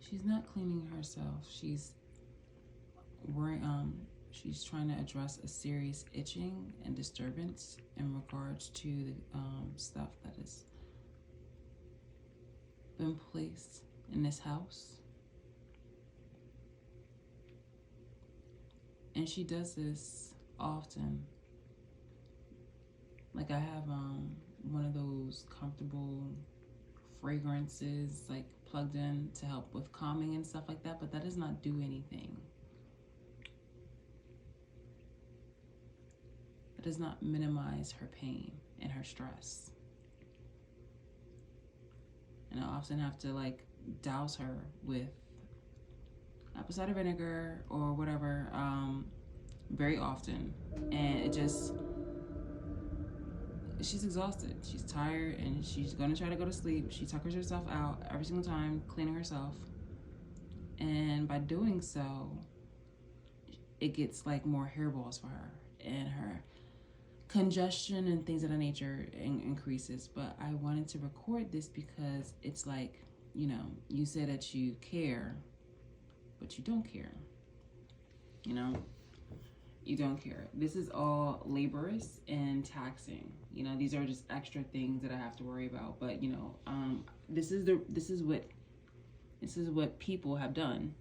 She's not cleaning herself. She's worrying. She's trying to address a serious itching and disturbance in regards to the stuff that has been placed in this house. And she does this often. Like, I have one of those comfortable fragrances like plugged in to help with calming and stuff like that, but that does not do anything. It does not minimize her pain and her stress. And I often have to like douse her with apple cider vinegar or whatever, very often. And it just, she's exhausted, she's tired, and she's gonna try to go to sleep. She tuckers herself out every single time, cleaning herself. And by doing so, it gets like more hairballs for her, and her congestion and things of that nature increases. But I wanted to record this because it's like, you know, you say that you care, but you don't care. You know, you don't care. This is all laborious and taxing. You know, these are just extra things that I have to worry about. But you know, this is what people have done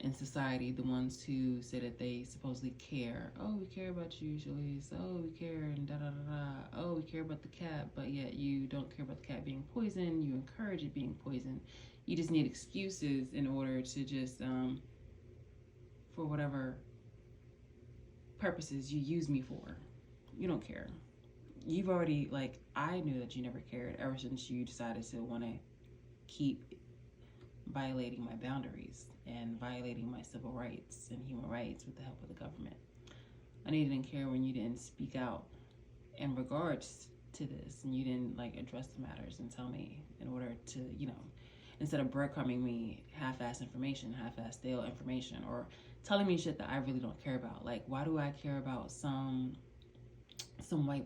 in society, the ones who say that they supposedly care. Oh, we care about you, Shalise. Oh, we care, and da da da da. Oh, we care about the cat, but yet you don't care about the cat being poisoned. You encourage it being poisoned. You just need excuses in order to just, for whatever purposes you use me for. You don't care. You've already, like, I knew that you never cared ever since you decided to want to keep violating my boundaries and violating my civil rights and human rights with the help of the government. I knew you didn't care when you didn't speak out in regards to this, and you didn't like address the matters and tell me in order to, you know, instead of breadcrumbing me half-ass information, half-ass stale information, or telling me shit that I really don't care about. Like, why do I care about some white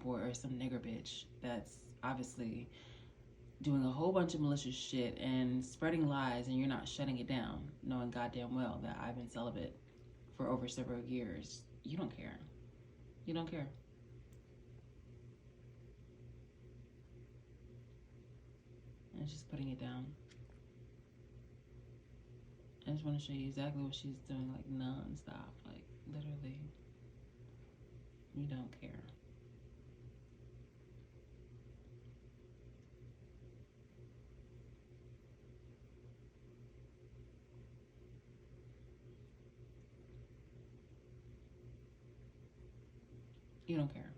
boy or some nigger bitch that's obviously doing a whole bunch of malicious shit and spreading lies, and you're not shutting it down, knowing goddamn well that I've been celibate for over several years? You don't care. You don't care. And it's just putting it down. I just want to show you exactly what she's doing, like non-stop, like literally. You don't care. You don't care.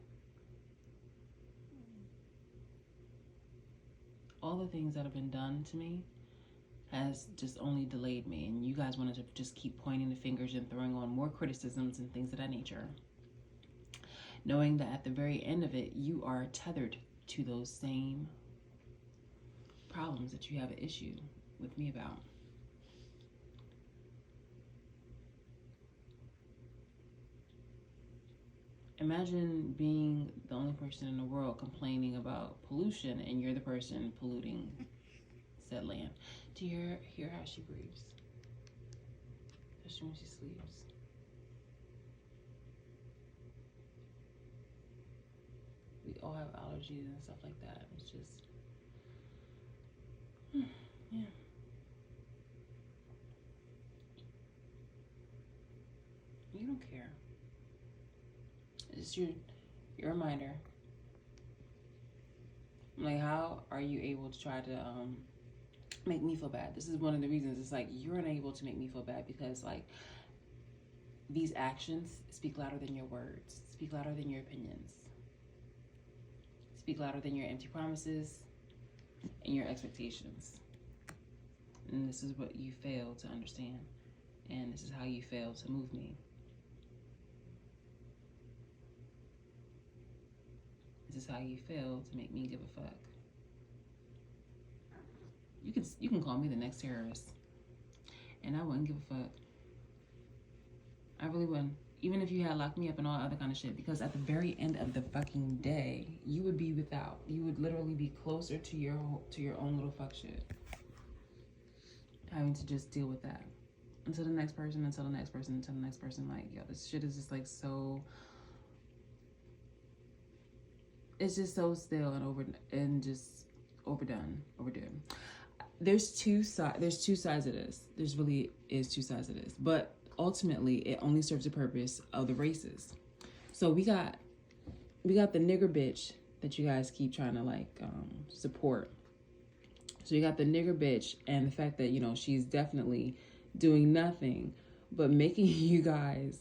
All the things that have been done to me has just only delayed me, and you guys wanted to just keep pointing the fingers and throwing on more criticisms and things of that nature, knowing that at the very end of it, you are tethered to those same problems that you have an issue with me about. Imagine being the only person in the world complaining about pollution, and you're the person polluting said land. Do you hear how she breathes? Especially when she sleeps. We all have allergies and stuff like that. It's just, yeah. You don't care. It's your reminder. Like, how are you able to try to make me feel bad? This is one of the reasons. It's like, you're unable to make me feel bad because, like, these actions speak louder than your words, speak louder than your opinions, speak louder than your empty promises and your expectations. And this is what you fail to understand, and this is how you fail to move me. This is how you fail to make me give a fuck. You can call me the next terrorist, and I wouldn't give a fuck. I really wouldn't. Even if you had locked me up and all other kind of shit, because at the very end of the fucking day, you would be without. You would literally be closer to your own little fuck shit. having to just deal with that until the next person, until the next person, until the next person. Like, yo, this shit is just like so. It's just so still and just overdone. There's two sides of this. There's really is two sides of this, but ultimately it only serves the purpose of the races. So we got the nigger bitch that you guys keep trying to like support. So you got the nigger bitch, and the fact that, you know, she's definitely doing nothing but making you guys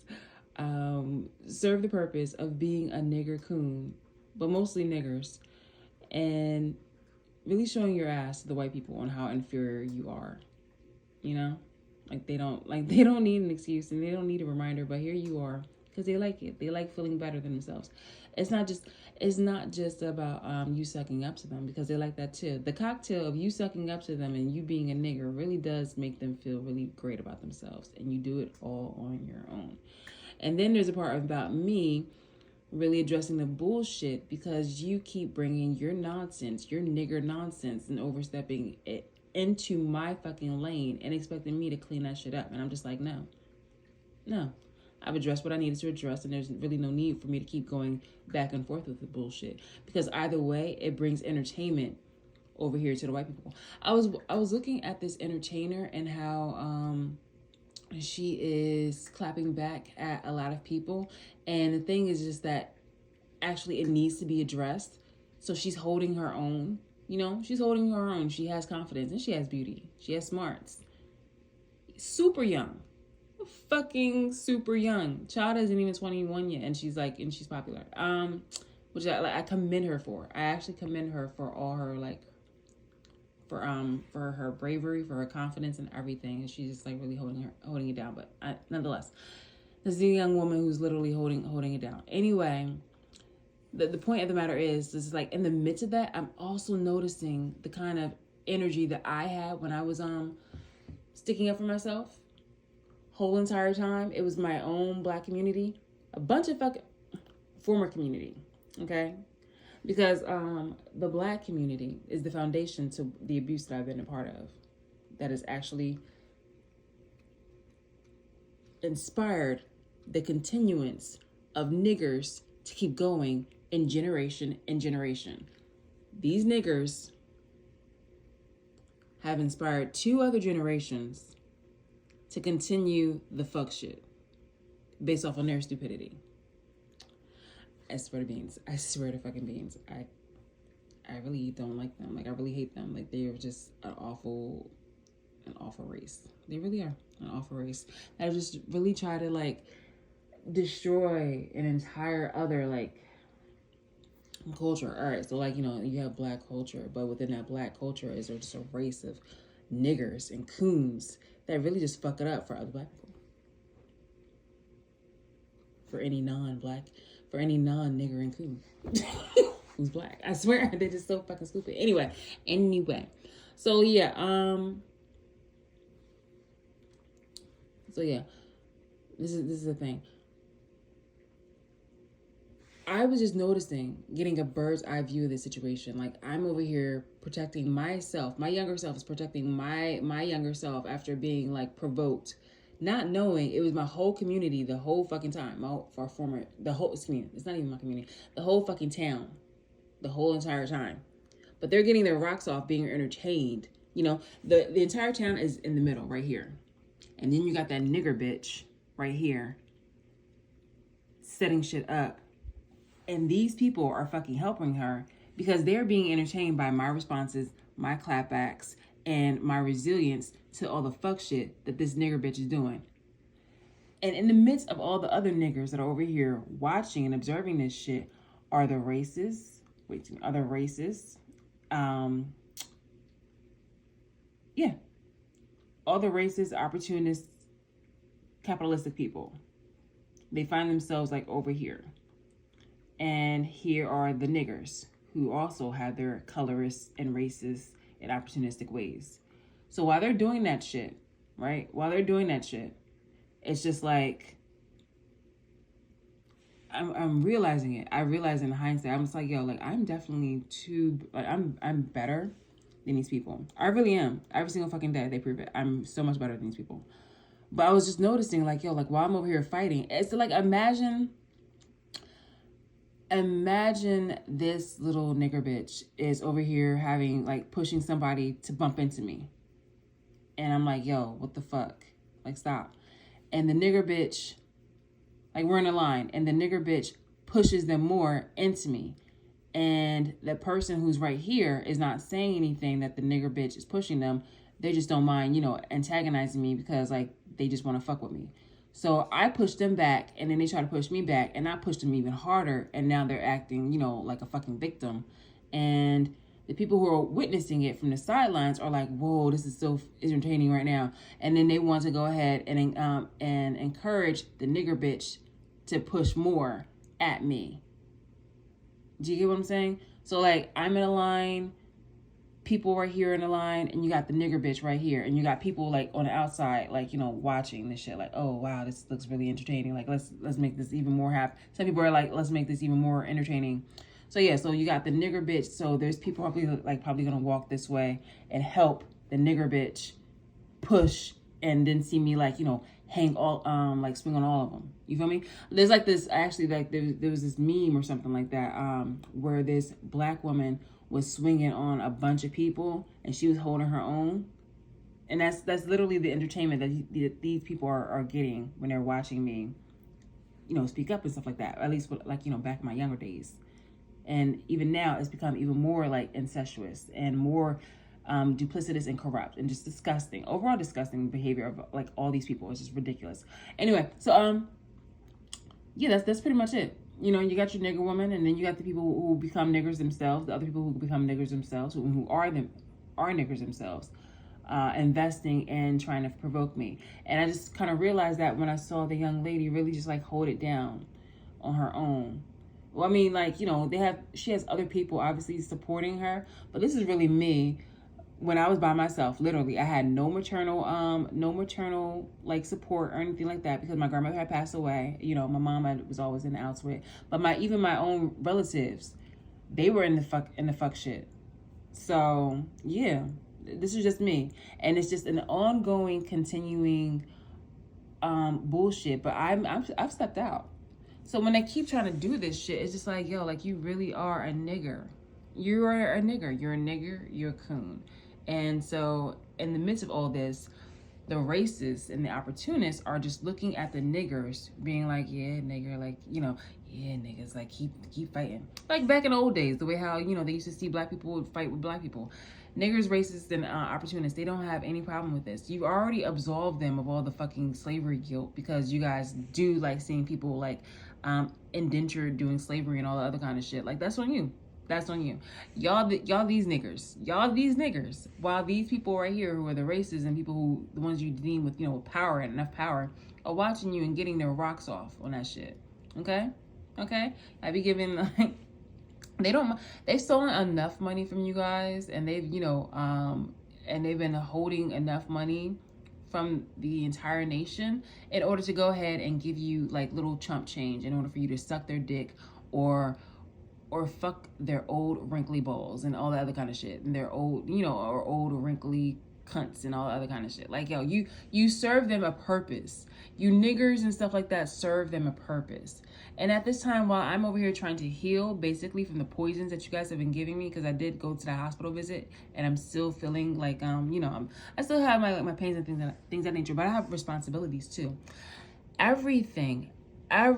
serve the purpose of being a nigger coon, but mostly niggers, and really showing your ass to the white people on how inferior you are. You know, like they don't need an excuse and they don't need a reminder, but here you are, because they like it. They like feeling better than themselves. It's not just about you sucking up to them, because they like that too. The cocktail of you sucking up to them and you being a nigger really does make them feel really great about themselves, and you do it all on your own. And then there's a part about me really addressing the bullshit, because you keep bringing your nonsense, your nigger nonsense, and overstepping it into my fucking lane and expecting me to clean that shit up. And I'm just like, no. I've addressed what I needed to address, and there's really no need for me to keep going back and forth with the bullshit, because either way, it brings entertainment over here to the white people. I was looking at this entertainer and how she is clapping back at a lot of people, and the thing is just that actually it needs to be addressed. So she's holding her own. You know, she's holding her own. She has confidence and she has beauty. She has smarts. Super young. Fucking super young. Child isn't even 21 yet, and she's popular. Which I commend her for. I actually commend her for all her like for her bravery, for her confidence and everything. And she's just like really holding it down. But nonetheless, this is a young woman who's literally holding it down. Anyway, the point of the matter is, this is like in the midst of that, I'm also noticing the kind of energy that I had when I was sticking up for myself. Whole entire time, it was my own black community, a bunch of fucking former community, okay? Because the black community is the foundation to the abuse that I've been a part of, that has actually inspired the continuance of niggers to keep going in generation. These niggers have inspired 2 other generations to continue the fuck shit based off on their stupidity. I swear to beans. I swear to fucking beans. I really don't like them. Like, I really hate them. Like, they are just an awful race. They really are an awful race. I just really try to like destroy an entire other like culture. All right, so like, you know, you have black culture, but within that black culture is just a race of niggers and coons that really just fuck it up for other black people. For any non-nigger and coon who's black. I swear, they're just so fucking stupid. Anyway. So yeah, this is the thing. I was just noticing, getting a bird's eye view of this situation. Like, I'm over here protecting myself. My younger self is protecting my younger self after being like provoked, not knowing it was my whole community the whole fucking time. It's not even my community. The whole fucking town, the whole entire time. But they're getting their rocks off being entertained. You know, the entire town is in the middle right here. And then you got that nigger bitch right here setting shit up. And these people are fucking helping her because they're being entertained by my responses, my clapbacks, and my resilience to all the fuck shit that this nigger bitch is doing. And in the midst of all the other niggers that are over here watching and observing this shit are the racists. All the racist, opportunist, capitalistic people. They find themselves like over here. And here are the niggers who also have their colorist and racist and opportunistic ways. So while they're doing that shit, right? It's just like, I'm realizing it. I realize in hindsight, I'm just like, yo, like I'm definitely I'm better than these people. I really am. Every single fucking day, they prove it. I'm so much better than these people. But I was just noticing, like, yo, like, while I'm over here fighting, it's like, imagine this little nigger bitch is over here having, like, pushing somebody to bump into me. And I'm like, yo, what the fuck? Like, stop. And the nigger bitch, like, we're in a line, and the nigger bitch pushes them more into me. And the person who's right here is not saying anything that the nigger bitch is pushing them. They just don't mind, you know, antagonizing me because, like, they just want to fuck with me. So I pushed them back, and then they try to push me back, and I pushed them even harder, and now they're acting, you know, like a fucking victim. And the people who are witnessing it from the sidelines are like, whoa, this is so entertaining right now. And then they want to go ahead and encourage the nigger bitch to push more at me. Do you get what I'm saying? So, like, I'm in a line, people right here in the line, and you got the nigger bitch right here, and you got people, like, on the outside, like, you know, watching this shit, like, oh, wow, this looks really entertaining. Like, let's make this even more happy. Some people are like, let's make this even more entertaining. So, yeah, so you got the nigger bitch. So there's people probably going to walk this way and help the nigger bitch push and then see me, like, you know, hang all, like, swing on all of them. You feel me? There's like this, actually, like, there was this meme or something like that, where this black woman was swinging on a bunch of people and she was holding her own. And that's literally the entertainment that these people are getting when they're watching me, you know, speak up and stuff like that. At least, like, you know, back in my younger days. And even now, it's become even more, like, incestuous and more duplicitous and corrupt and just disgusting. Overall disgusting behavior of, like, all these people. It's just ridiculous. Anyway, so, yeah, that's pretty much it. You know, you got your nigger woman, and then you got the people who become niggers themselves, the other people who become niggers themselves, who are niggers themselves, investing and trying to provoke me. And I just kind of realized that when I saw the young lady really just, like, hold it down on her own. Well, I mean, like, you know, she has other people obviously supporting her, but this is really me. When I was by myself, literally, I had no maternal like support or anything like that because my grandmother had passed away. You know, my mom was always in the outs with, but even my own relatives, they were in the fuck shit. So yeah, this is just me, and it's just an ongoing, continuing bullshit. But I've stepped out. So when they keep trying to do this shit, it's just like, yo, like, you really are a nigger. You are a nigger. You're a nigger. You're a coon. And so in the midst of all this, the racists and the opportunists are just looking at the niggers being like, yeah, nigger, like, you know, yeah, niggas, like, keep fighting. Like back in the old days, the way how, you know, they used to see black people would fight with black people. Niggers, racists, and opportunists, they don't have any problem with this. You've already absolved them of all the fucking slavery guilt because you guys do like seeing people, like, indentured doing slavery and all the other kind of shit. Like, that's on you. That's on you. Y'all these niggers. While these people right here who are the racists and people the ones you deem with, you know, power and enough power, are watching you and getting their rocks off on that shit. Okay? I be giving, like, they've stolen enough money from you guys, and they've, you know, and they've been holding enough money from the entire nation in order to go ahead and give you, like, little chump change in order for you to suck their dick or fuck their old wrinkly balls and all that other kind of shit, and their old, you know, or old wrinkly cunts and all that other kind of shit. Like, yo, you serve them a purpose. You niggers and stuff like that serve them a purpose. And at this time, while I'm over here trying to heal basically from the poisons that you guys have been giving me, because I did go to the hospital visit and I'm still feeling like, you know, I still have my pains and things of that nature, but I have responsibilities too. Everything from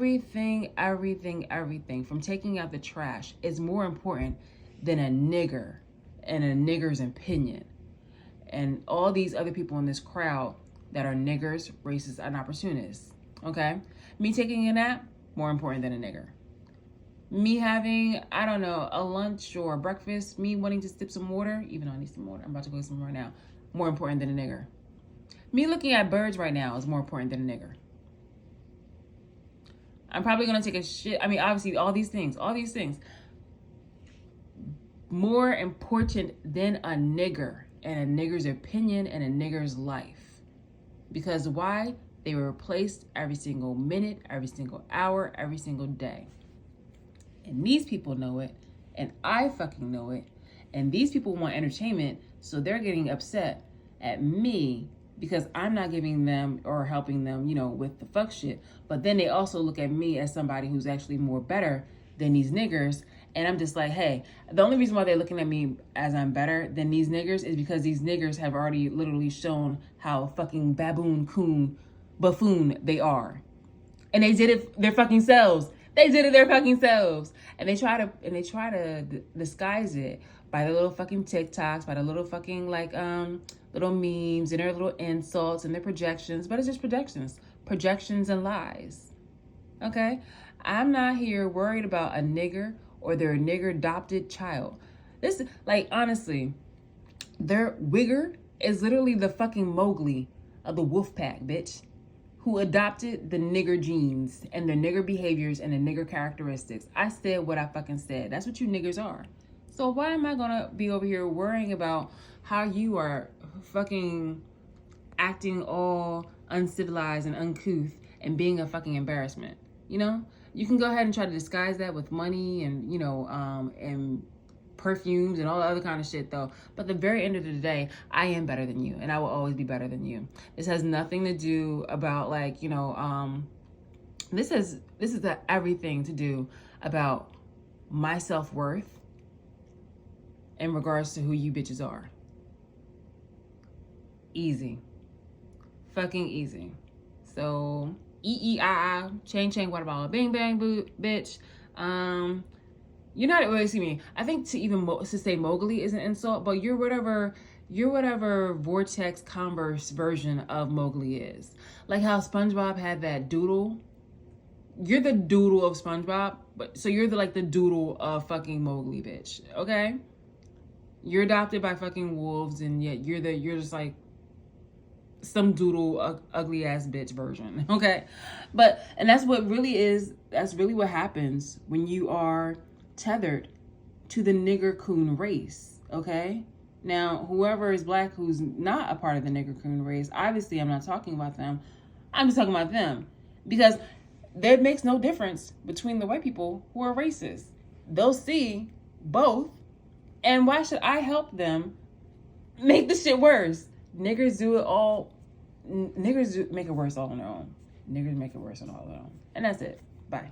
taking out the trash is more important than a nigger and a nigger's opinion. And all these other people in this crowd that are niggers, racists, and opportunists. Okay? Me taking a nap, more important than a nigger. Me having, I don't know, a lunch or a breakfast, me wanting to sip some water, even though I need some water, I'm about to go get some right now, more important than a nigger. Me looking at birds right now is more important than a nigger. I'm probably going to take a shit. I mean, obviously, all these things. More important than a nigger and a nigger's opinion and a nigger's life. Because why? They were replaced every single minute, every single hour, every single day. And these people know it. And I fucking know it. And these people want entertainment So they're getting upset at me because I'm not giving them or helping them, you know, with the fuck shit. But then they also look at me as somebody who's actually more better than these niggers. And I'm just like, hey, the only reason why they're looking at me as I'm better than these niggers is because these niggers have already literally shown how fucking baboon coon buffoon they are. And they did it their fucking selves. They did it their fucking selves. And they try to disguise it by the little fucking TikToks, by the little fucking like little memes and their little insults and their projections, but it's just projections and lies. Okay? I'm not here worried about a nigger or their nigger adopted child. This, like, honestly, their wigger is literally the fucking Mowgli of the wolf pack, bitch, who adopted the nigger genes and the nigger behaviors and the nigger characteristics. I said what I fucking said. That's what you niggers are. So why am I gonna be over here worrying about how you are fucking acting all uncivilized and uncouth and being a fucking embarrassment? You know, you can go ahead and try to disguise that with money and, you know, and perfumes and all the other kind of shit though. But at the very end of the day, I am better than you and I will always be better than you. This has nothing to do about like, you know, this is everything to do about my self-worth in regards to who you bitches are. Easy. Fucking easy. So, chain, what about bang, bang, boo, bitch. You're not really, see me. I think to say Mowgli is an insult, but you're whatever Vortex Converse version of Mowgli is. Like how SpongeBob had that doodle. You're the doodle of SpongeBob, but so you're the doodle of fucking Mowgli, bitch. Okay? You're adopted by fucking wolves, and yet you're just like some doodle ugly ass bitch version. Okay? And that's what happens when you are tethered to the nigger coon race. Okay? Now, whoever is black who's not a part of the nigger coon race, obviously I'm not talking about them. I'm just talking about them. Because there makes no difference between the white people who are racist. They'll see both. And why should I help them make the shit worse? Niggers make it worse all on their own. Niggers make it worse on all their own. And that's it. Bye.